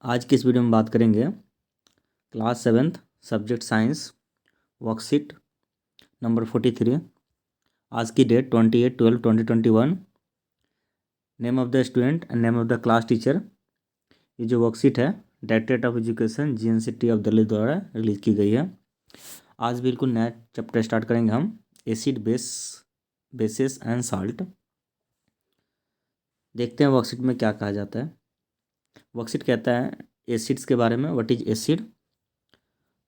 आज की इस वीडियो में बात करेंगे class 7th subject science worksheet number 43। आज की date 28/12/2021। Name of the student and name of the class teacher. ये जो वर्कशीट है directorate of education GNCT of Delhi द्वारा रिलीज की गई है। आज बिल्कुल नया चैप्टर स्टार्ट करेंगे हम, एसिड बेसिस एंड साल्ट। देखते हैं वर्कशीट में क्या कहा जाता है। वर्कशीट कहता है एसिड्स के बारे में, व्हाट इज एसिड।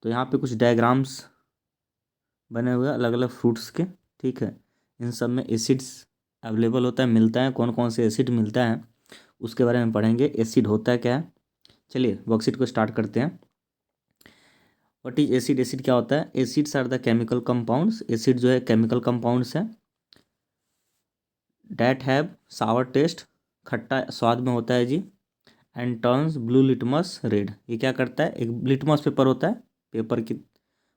तो यहाँ पे कुछ डायग्राम्स बने हुए अलग अलग फ्रूट्स के, ठीक है। इन सब में एसिड्स अवेलेबल होता है, मिलता है, कौन कौन से एसिड मिलता है उसके बारे में पढ़ेंगे। एसिड होता है क्या है, चलिए वर्कशीट को स्टार्ट करते हैं। What is acid. एसिड क्या होता है। Acids are the chemical compounds. Acid जो है केमिकल कंपाउंड्स है। डैट हैव सावर टेस्ट, खट्टा स्वाद में होता है जी। And turns blue litmus red. ये क्या करता है, एक लिटमस पेपर होता है, पेपर की,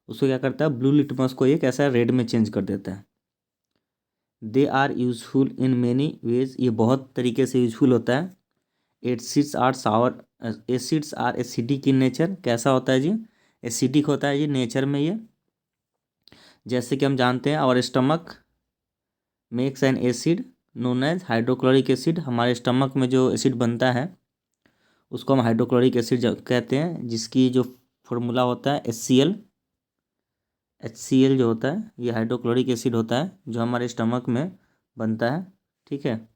उसको क्या करता है, ब्लू लिटमस को ये कैसा रेड में चेंज कर देता है। They are useful in many ways. ये बहुत तरीके से यूजफुल होता है। Acids are sour, acids are acidic in nature. कैसा होता है जी, एसिडिक होता है जी नेचर में ये। जैसे कि हम जानते हैं our stomach makes an acid known as hydrochloric acid. हमारे स्टमक में जो एसिड बनता है उसको हम हाइड्रोक्लोरिक एसिड कहते हैं, जिसकी जो फॉर्मूला होता है HCl जो होता है, ये हाइड्रोक्लोरिक एसिड होता है जो हमारे स्टमक में बनता है, ठीक है।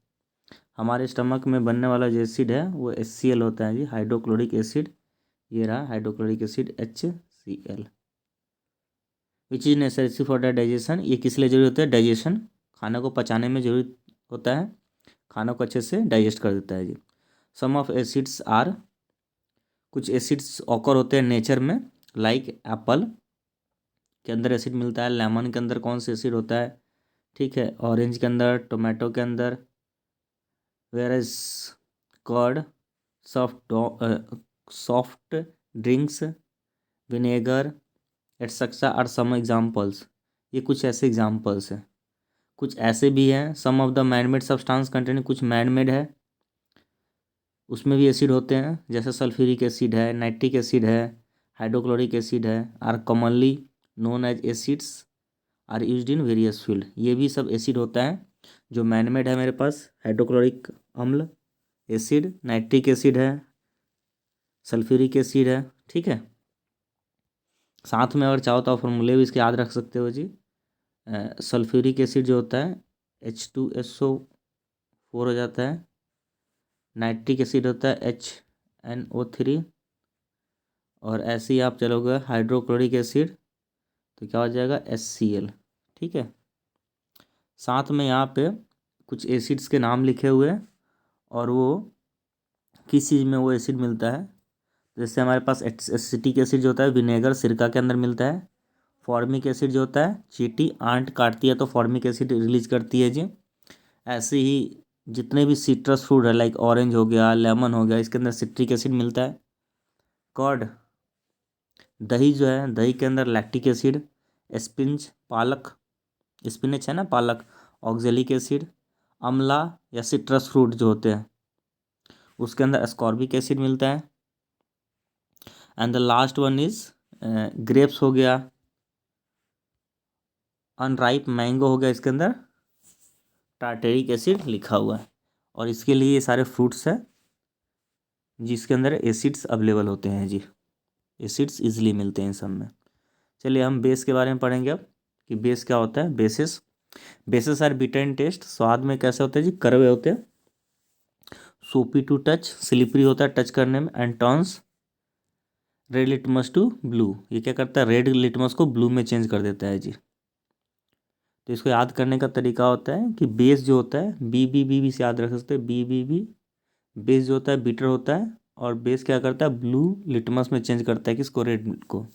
हमारे स्टमक में बनने वाला जो एसिड है वो HCl होता है जी, हाइड्रोक्लोरिक एसिड। ये रहा hydrochloric acid HCl, which is necessary for the digestion. ये किस लिए जरूरी होता है, डाइजेशन, खाना को पचाने में जरूरी होता है, खाना को अच्छे से डाइजेस्ट कर देता है जी। सम ऑफ एसिड्स आर, कुछ एसिड्स ऑकर होते हैं नेचर में, लाइक एप्पल के अंदर एसिड मिलता है, लेमन के अंदर कौन सा एसिड होता है, ठीक है, ऑरेंज के अंदर, टोमेटो के अंदर, where is curd, soft drinks, vinegar etcetera are some examples. ये कुछ ऐसे एग्जाम्पल्स हैं। कुछ ऐसे भी हैं, some of the manmade substance containing, कुछ मैनमेड है उसमें भी एसिड होते हैं, जैसे सल्फ्यूरिक एसिड है, नाइट्रिक एसिड है, हाइड्रोक्लोरिक एसिड है, are commonly known as acids are used in various field. ये भी सब एसिड होता है जो मैनमेड है मेरे पास। हाइड्रोक्लोरिक अम्ल एसिड, नाइट्रिक एसिड है, सल्फ्यूरिक एसिड है, ठीक है। साथ में अगर चाहो तो फॉर्मूले भी इसके याद रख सकते हो जी। सल्फ्यूरिक एसिड जो होता है H2SO4 हो जाता है, नाइट्रिक एसिड होता है HNO3, और ऐसे ही आप चलोगे हाइड्रोक्लोरिक एसिड तो क्या हो जाएगा HCl, ठीक है। साथ में यहाँ पे कुछ एसिड्स के नाम लिखे हुए हैं और वो किस चीज़ में वो एसिड मिलता है। जैसे हमारे पास एसिटिक एसिड जो होता है विनेगर सिरका के अंदर मिलता है। फॉर्मिक एसिड जो होता है चींटी आंट काटती है तो फॉर्मिक एसिड रिलीज करती है जी। ऐसे ही जितने भी सिट्रस फ्रूट है लाइक ऑरेंज हो गया, लेमन हो गया, इसके अंदर सिट्रिक एसिड मिलता है। कर्ड, दही जो है, दही के अंदर लैक्टिक एसिड। स्पिंच, पालक, स्पिनच है ना पालक, ऑक्जेलिक एसिड। अमला या सिट्रस फ्रूट जो होते हैं उसके अंदर एस्कॉर्बिक एसिड मिलता है। And the last one is grapes हो गया, अनराइप मैंगो हो गया, इसके अंदर टार्टेरिक एसिड लिखा हुआ है। और इसके लिए ये सारे फ्रूट्स हैं जिसके अंदर एसिड्स अवेलेबल होते हैं जी, एसिड्स इजीली मिलते हैं इन सब में। चलिए हम बेस के बारे में पढ़ेंगे अब कि बेस क्या होता है। Bases, bases are bitter in taste, स्वाद में कैसे होते हैं जी, कड़वे होते हैं। सोपी टू टच, स्लिपरी होता है टच करने में। And turns red litmus to blue, ये क्या करता है, रेड लिटमस को ब्लू में चेंज कर देता है जी। तो इसको याद करने का तरीका होता है कि बेस जो होता है BBB से याद रख सकते हैं, BBB। बेस जो होता है बिटर होता है और बेस क्या करता है, ब्लू लिटमस में चेंज करता है किसको, रेड को,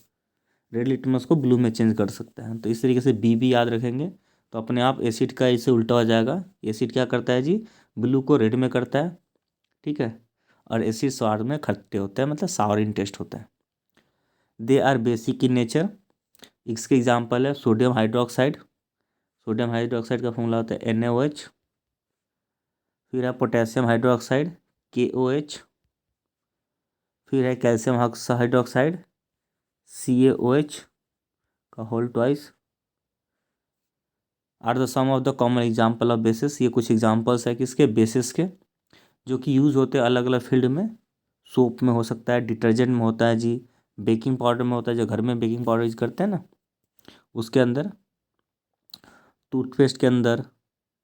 रेड लिटमस को ब्लू में चेंज कर सकता है। तो इस तरीके से BB याद रखेंगे तो अपने आप एसिड का इसे उल्टा हो जाएगा। एसिड क्या करता है जी, ब्लू को रेड में करता है, ठीक है। और एसिड स्वाद में खट्टे होते हैं, मतलब सावर इन टेस्ट होता है। They are basic in nature, इसके एग्जाम्पल है सोडियम हाइड्रोक्साइड। सोडियम हाइड्रोक्साइड का फॉर्मूला होता है NaOH। फिर है पोटेशियम हाइड्रोक्साइड KOH। फिर है कैल्शियम हाइड्रोक्साइड CaOH का whole twice are the some of the common example of bases. ये कुछ एग्जाम्पल्स है किसके, बेसिस के, जो कि यूज़ होते हैं अलग अलग फील्ड में। सोप में हो सकता है, डिटर्जेंट में होता है जी, बेकिंग पाउडर में होता है, जो घर में बेकिंग पाउडर यूज करते हैं ना उसके अंदर, टूथपेस्ट के अंदर।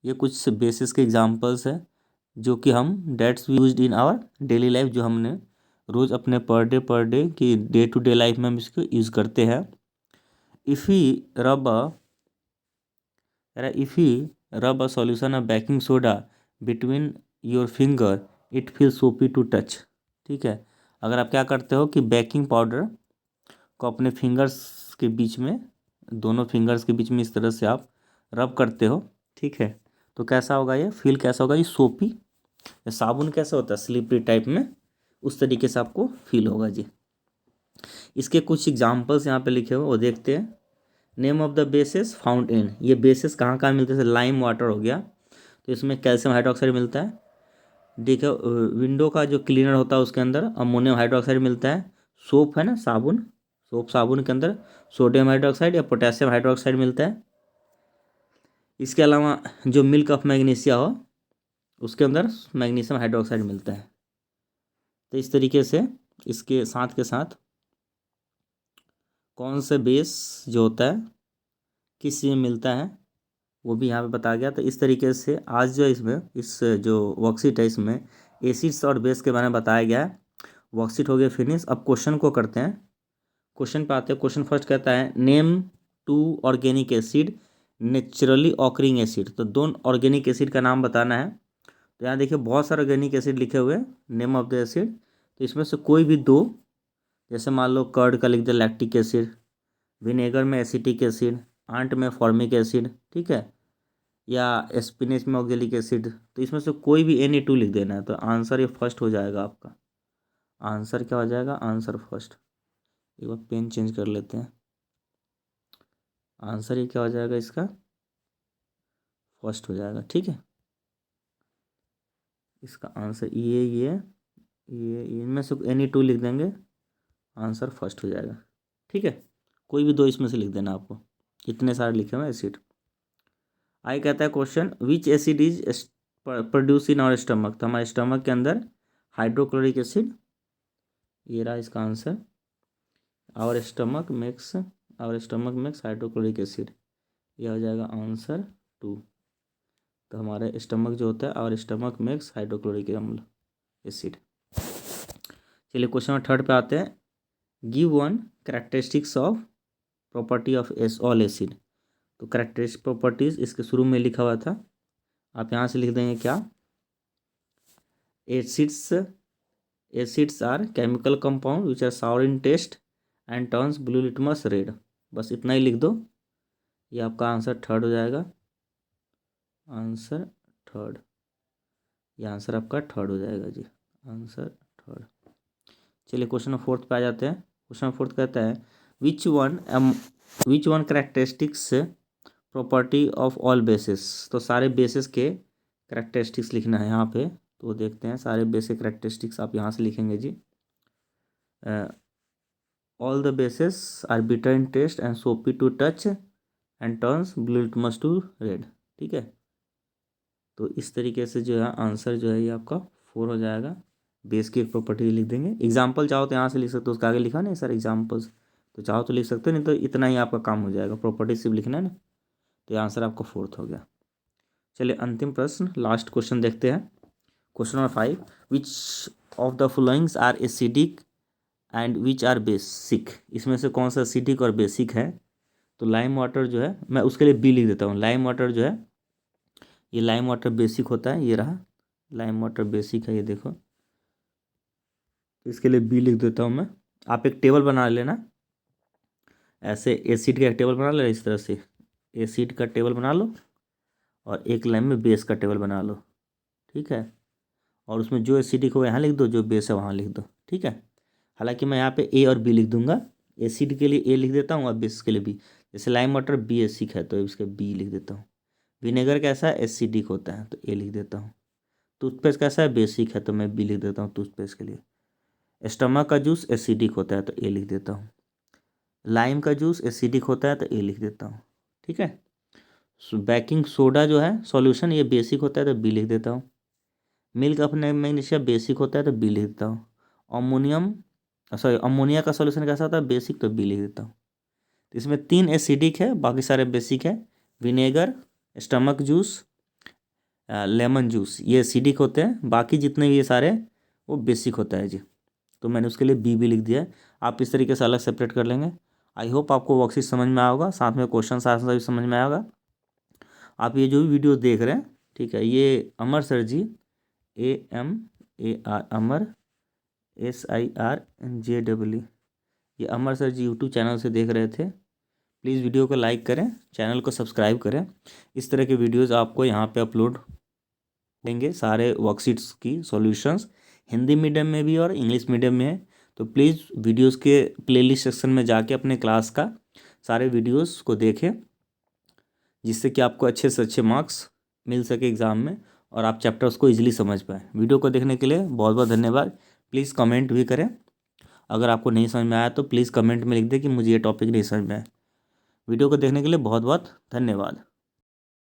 ये कुछ बेसिस के एग्जांपल्स है जो कि हम that's used in our daily life, जो हमने रोज़ अपने पर डे की डे टू डे लाइफ में हम इसको यूज़ करते हैं। इफ़ ही रब इफ़ ही रब a solution of baking soda between your finger it feel सोपी टू टच। ठीक है, अगर आप क्या करते हो कि बेकिंग पाउडर को अपने फिंगर्स के बीच में, दोनों फिंगर्स के बीच में इस तरह से आप रब करते हो, ठीक है, तो कैसा होगा ये फील, कैसा होगा ये सोपी, साबुन कैसा होता है स्लिपरी टाइप में, उस तरीके से आपको फील होगा जी। इसके कुछ एग्जांपल्स यहाँ पे लिखे हुए वो देखते हैं। Name of the basis found in, ये बेसिस कहाँ कहाँ मिलते हैं, जैसे लाइम वाटर हो गया तो इसमें कैल्शियम हाइड्रोक्साइड मिलता है। देखो विंडो का जो क्लीनर होता है उसके अंदर अमोनियम हाइड्रोक्साइड मिलता है। सोप है ना, साबुन, सोप साबुन के अंदर सोडियम हाइड्रोक्साइड या पोटेशियम हाइड्रोक्साइड मिलता है। इसके अलावा जो मिल्क ऑफ मैग्नीशिया हो उसके अंदर मैग्नीशियम हाइड्रोक्साइड मिलता है। तो इस तरीके से इसके साथ कौन सा बेस जो होता है किस चीज़ में मिलता है वो भी यहाँ पे बताया गया। तो इस तरीके से आज जो इसमें इस जो वर्कशीट है इसमें एसिड्स और बेस के बारे में बताया गया है। वर्कशीट हो गया फिनिश। अब क्वेश्चन को करते हैं, क्वेश्चन पे आते हैं। क्वेश्चन फर्स्ट कहता है name two organic acid naturally occurring acid. तो दोनों ऑर्गेनिक एसिड का नाम बताना है। तो यहाँ देखिए बहुत सारे ऑर्गेनिक एसिड लिखे हुए हैं, नेम ऑफ द एसिड। तो इसमें से कोई भी दो, जैसे मान लो कर्ड का लिख दे लैक्टिक एसिड, विनेगर में एसिटिक एसिड, आंट में फॉर्मिक एसिड, ठीक है, या स्पिनेच में ऑक्जेलिक एसिड। तो इसमें से कोई भी Na2 लिख देना है। तो आंसर ये फर्स्ट हो जाएगा आपका। आंसर क्या हो जाएगा, आंसर फर्स्ट। एक बार पेन चेंज कर लेते हैं। आंसर ये क्या हो जाएगा इसका, फर्स्ट हो जाएगा, ठीक है। इसका आंसर ये इनमें से Na2 लिख देंगे, आंसर फर्स्ट हो जाएगा, ठीक है। कोई भी दो इसमें से लिख देना आपको, इतने सारे लिखे हुए एसिड। आई कहता है question which acid is produce in our stomach. तो हमारे स्टमक के अंदर हाइड्रोक्लोरिक एसिड, ये रहा इसका answer. Our stomach makes hydrochloric acid, यह हो जाएगा आंसर 2। तो हमारे स्टमक जो होता है आवर स्टमक मेक्स हाइड्रोक्लोरिक अम्ल एसिड। चलिए क्वेश्चन नंबर थर्ड पे आते हैं। Give one characteristics of property of all acid. तो कैरेक्टरिस्टिक प्रॉपर्टीज इसके शुरू में लिखा हुआ था, आप यहाँ से लिख देंगे क्या, acids are chemical compound which are sour in taste and turns blue litmus red. बस इतना ही लिख दो, ये आपका आंसर थर्ड हो जाएगा। आंसर थर्ड, ये आंसर आपका थर्ड हो जाएगा जी, आंसर थर्ड। चलिए क्वेश्चन नंबर फोर्थ पे आ जाते हैं। क्वेश्चन नंबर फोर्थ कहता है which one characteristics property of all basis. तो सारे बेसिस के कैरेक्टरिस्टिक्स लिखना है यहाँ पे। तो देखते हैं सारे बेसिक कैरेक्टरिस्टिक्स आप यहाँ से लिखेंगे जी। All the bases are bitter in taste and soapy to touch and turns blue litmus to red, ठीक है। तो इस तरीके से जो है आंसर जो है ये आपका 4 हो जाएगा। बेस की एक प्रॉपर्टी लिख देंगे। एग्जाम्पल चाहो तो यहाँ से लिख सकते हो, उसका आगे लिखा नहीं सर एग्जाम्पल्स, तो चाहो तो लिख सकते हो, नहीं तो इतना ही आपका काम हो जाएगा, प्रॉपर्टी सिर्फ लिखना है ना। तो ये आंसर आपका 4th हो गया। चलिए अंतिम प्रश्न, लास्ट क्वेश्चन देखते हैं। Question number 5 which of the followings are acidic and which are basic. इसमें से कौन सा एसिडिक और बेसिक है। तो लाइम वाटर जो है, मैं उसके लिए बी लिख देता हूँ। लाइम वाटर जो है ये लाइम वाटर बेसिक होता है, ये रहा लाइम वाटर बेसिक है, ये देखो। तो इसके लिए बी लिख देता हूँ मैं। आप एक टेबल बना लेना, ऐसे एसिड का एक टेबल बना लेना, इस तरह से एसिड का टेबल बना लो और एक लाइन में बेस का टेबल बना लो, ठीक है। और उसमें जो एसिडिक हो यहाँ लिख दो, जो बेस है वहाँ लिख दो, ठीक है। हालांकि मैं यहाँ पे ए और बी लिख दूंगा, एसिड के लिए ए लिख देता हूँ और बेस के लिए बी। जैसे लाइम वाटर बी एसिक है तो इसके बी लिख देता हूँ। विनेगर कैसा है, एसिडिक होता है तो ए लिख देता हूँ। टूथपेस्ट कैसा है, बेसिक है तो मैं बी लिख देता हूँ टूथपेस्ट के लिए। स्टमक का जूस एसिडिक होता है तो ए लिख देता हूँ। लाइम का जूस एसिडिक होता है तो ए लिख देता हूँ। ठीक है। बेकिंग सोडा जो है सॉल्यूशन ये बेसिक होता है तो बी लिख देता हूँ। मिल्क ऑफ मैग्नीशिया बेसिक होता है तो बी लिख देता हूँ। अमोनिया का सॉल्यूशन कैसा होता है बेसिक तो बी लिख देता हूँ। तो इसमें 3 एसिडिक है, बाकी सारे बेसिक है। Vinegar, stomach juice, lemon juice ये एसिडिक होते हैं, बाकी जितने भी ये सारे वो बेसिक होता है जी। तो मैंने उसके लिए बी भी लिख दिया है। आप इस तरीके से अलग सेपरेट कर लेंगे। आई होप आपको वर्कशीट समझ में आया होगा, साथ में क्वेश्चन आंसर भी समझ में आया होगा। आप ये जो भी वीडियो देख रहे हैं, ठीक है, ये अमर सर जी, AMAR अमर SIRJEE, ये अमर सर जी यूट्यूब चैनल से देख रहे थे। प्लीज़ वीडियो को लाइक करें, चैनल को सब्सक्राइब करें। इस तरह के वीडियोस आपको यहाँ पे अपलोड देंगे, सारे वर्कशीट्स की सॉल्यूशंस हिंदी मीडियम में भी और इंग्लिश मीडियम में है। तो प्लीज़ वीडियोस के प्लेलिस्ट सेक्शन में जाके अपने क्लास का सारे वीडियोस को देखें, जिससे कि आपको अच्छे से अच्छे मार्क्स मिल सके एग्ज़ाम में और आप चैप्टर्स को ईजिली समझ पाएँ। वीडियो को देखने के लिए बहुत बहुत धन्यवाद। प्लीज़ कमेंट भी करें, अगर आपको नहीं समझ में आया तो प्लीज़ कमेंट में लिख दें कि मुझे ये टॉपिक नहीं समझ में आया। वीडियो को देखने के लिए बहुत बहुत धन्यवाद।